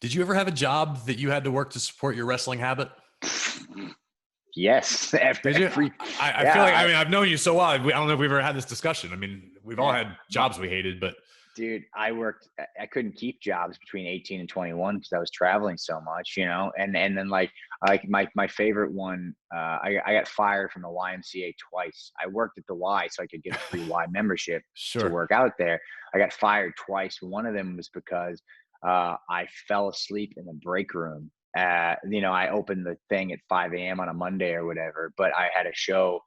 Did you ever have a job that you had to work to support your wrestling habit? Yes. Did you? Every, I feel yeah. like, I mean, I've known you so well. I don't know if we've ever had this discussion. I mean, we've all had My, jobs we hated, but dude, I couldn't keep jobs between 18 and 21 because I was traveling so much, and then like my favorite one, I got fired from the YMCA twice. I worked at the Y so I could get a free Y membership to sure. work out there. I got fired twice. One of them was because I fell asleep in the break room. I opened the thing at 5 a.m. on a Monday or whatever, but I had a show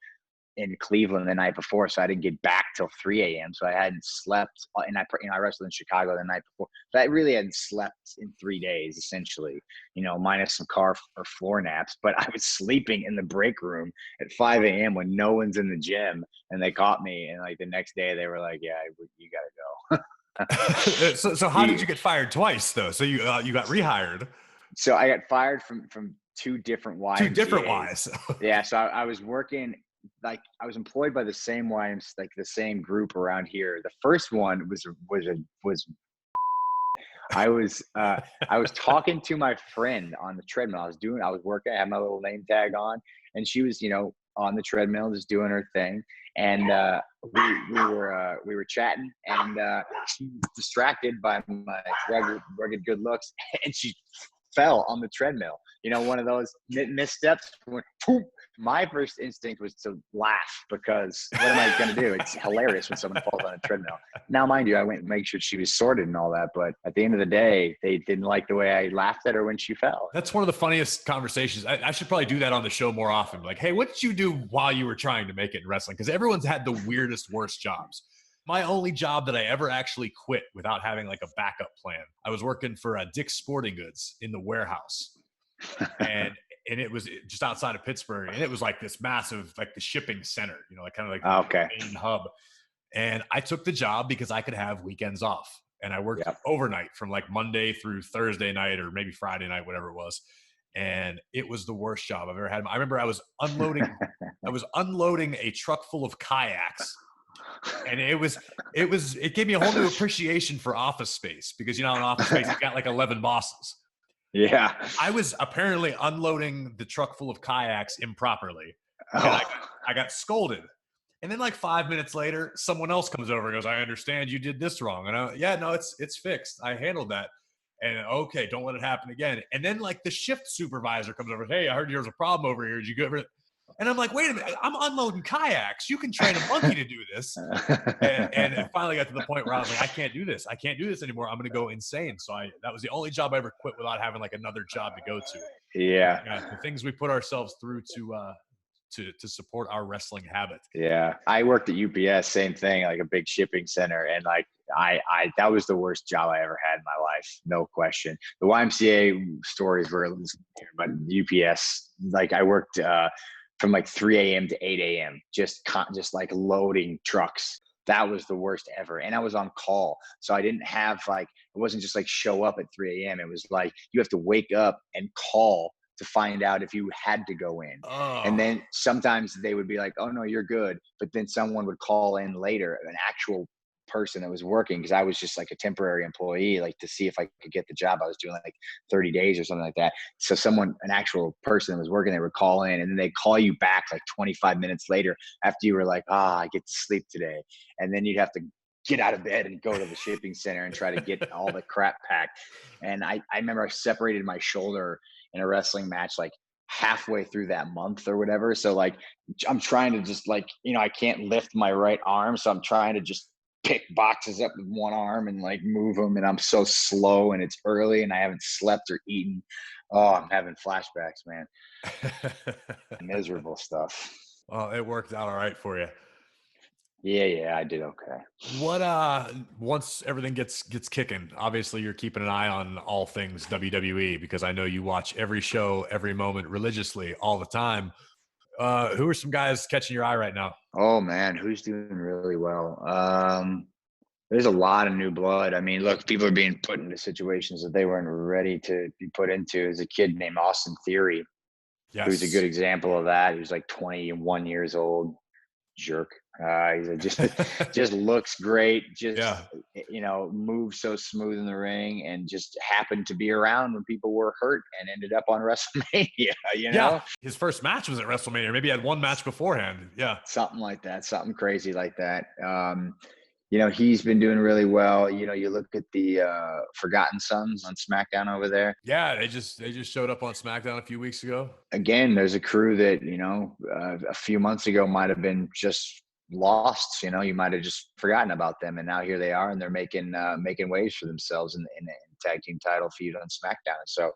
in Cleveland the night before, so I didn't get back till 3 a.m. So I hadn't slept, and I wrestled in Chicago the night before. So I really hadn't slept in 3 days, essentially, minus some car or floor naps. But I was sleeping in the break room at 5 a.m. when no one's in the gym, and they caught me. And like the next day, they were like, "Yeah, you gotta go." So how did You- you get fired twice though? So you got rehired? so I got fired from two different Two different YMCA's. Ys. Yeah, so I was working, like I was employed by the same YMs, like the same group around here. The first one was I was talking to my friend on the treadmill. I was working, I had my little name tag on, and she was, on the treadmill just doing her thing. And we were chatting, and she was distracted by my rugged good looks, and she fell on the treadmill. One of those missteps. Went, poop. My first instinct was to laugh because what am I going to do? It's hilarious when someone falls on a treadmill. Now, mind you, I went and make sure she was sorted and all that. But at the end of the day, they didn't like the way I laughed at her when she fell. That's one of the funniest conversations. I should probably do that on the show more often. Like, hey, what did you do while you were trying to make it in wrestling? Because everyone's had the weirdest, worst jobs. My only job that I ever actually quit without having like a backup plan, I was working for Dick's Sporting Goods in the warehouse. And it was just outside of Pittsburgh, and it was like this massive, like the shipping center, like kind of like Okay. the main hub. And I took the job because I could have weekends off, and I worked Yep. overnight from like Monday through Thursday night or maybe Friday night, whatever it was. And it was the worst job I've ever had. I remember I was unloading a truck full of kayaks. And it gave me a whole new appreciation for office space because, in office space, you got like 11 bosses. Yeah. I was apparently unloading the truck full of kayaks improperly. And Oh. I got scolded. And then like 5 minutes later, someone else comes over and goes, I understand you did this wrong. And yeah, no, it's fixed. I handled that. And okay, don't let it happen again. And then like the shift supervisor comes over, hey, I heard there's a problem over here. Did you go over it? And I'm like, wait a minute, I'm unloading kayaks. You can train a monkey to do this. And it finally got to the point where I was like, I can't do this. I can't do this anymore. I'm going to go insane. So that was the only job I ever quit without having like another job to go to. Yeah. The things we put ourselves through to support our wrestling habit. Yeah. I worked at UPS, same thing, like a big shipping center. And like, I that was the worst job I ever had in my life. No question. The YMCA stories were a little here, but UPS, like I worked, from like 3 a.m. to 8 a.m. Just like loading trucks. That was the worst ever. And I was on call. So I didn't have like, it wasn't just like show up at 3 a.m. It was like, you have to wake up and call to find out if you had to go in. And Oh, then sometimes they would be like, oh no, you're good. But then someone would call in later, an actual person that was working, because I was just like a temporary employee, like to see if I could get the job. I was doing like 30 days or something like that. So an actual person that was working, they would call in, and then they'd call you back like 25 minutes later after you were like, I get to sleep today. And then you'd have to get out of bed and go to the shipping center and try to get all the crap packed. And I remember I separated my shoulder in a wrestling match like halfway through that month or whatever. So like I'm trying to just like, I can't lift my right arm. So I'm trying to just pick boxes up with one arm and like move them. And I'm so slow, and it's early, and I haven't slept or eaten. Oh, I'm having flashbacks, man. Miserable stuff. well, it worked out all right for you. Yeah, I did okay. What once everything gets kicking, obviously you're keeping an eye on all things WWE because I know you watch every show, every moment religiously all the time. Who are some guys catching your eye right now? Oh man, who's doing really well? There's a lot of new blood. I mean, look, people are being put into situations that they weren't ready to be put into. There's a kid named Austin Theory, who's a good Yes. example of that. He was like 21 years old, jerk. Just looks great. Just Yeah. moves so smooth in the ring, and just happened to be around when people were hurt and ended up on WrestleMania. Yeah. His first match was at WrestleMania. Maybe he had one match beforehand. Yeah. Something like that, something crazy like that. He's been doing really well. You look at the Forgotten Sons on SmackDown over there. Yeah. They just showed up on SmackDown a few weeks ago. Again, there's a crew that a few months ago might have been just lost. You might have just forgotten about them, and now here they are, and they're making waves for themselves in the tag team title feud on SmackDown. So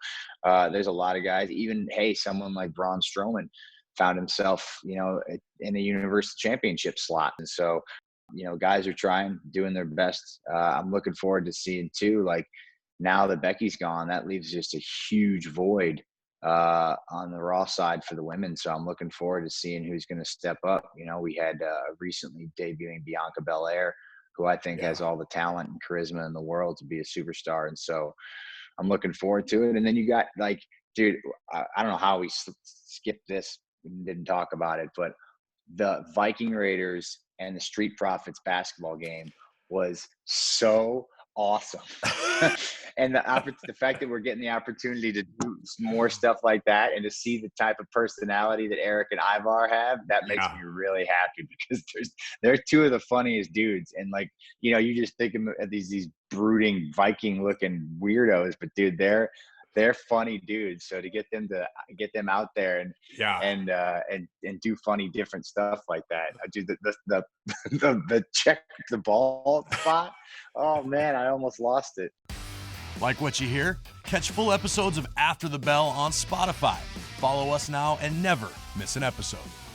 there's a lot of guys. Even someone like Braun Strowman found himself, in a Universal Championship slot, and so guys are trying, doing their best. I'm looking forward to seeing too. Like now that Becky's gone, that leaves just a huge void on the Raw side for the women. So I'm looking forward to seeing who's going to step up. We had recently debuting Bianca Belair, who I think has all the talent and charisma in the world to be a superstar. And so I'm looking forward to it. And then you got dude, I don't know how we skipped this and didn't talk about it, but the Viking Raiders and the Street Profits basketball game was so awesome. And the fact that we're getting the opportunity to do more stuff like that, and to see the type of personality that Eric and Ivar have, that makes me really happy, because they're two of the funniest dudes. And you just think of these brooding Viking looking weirdos, but dude, they're funny dudes. So to get them out there and do funny different stuff like that. I do the check the ball spot. Oh man, I almost lost it. Like what you hear? Catch full episodes of After the Bell on Spotify. Follow us now and never miss an episode.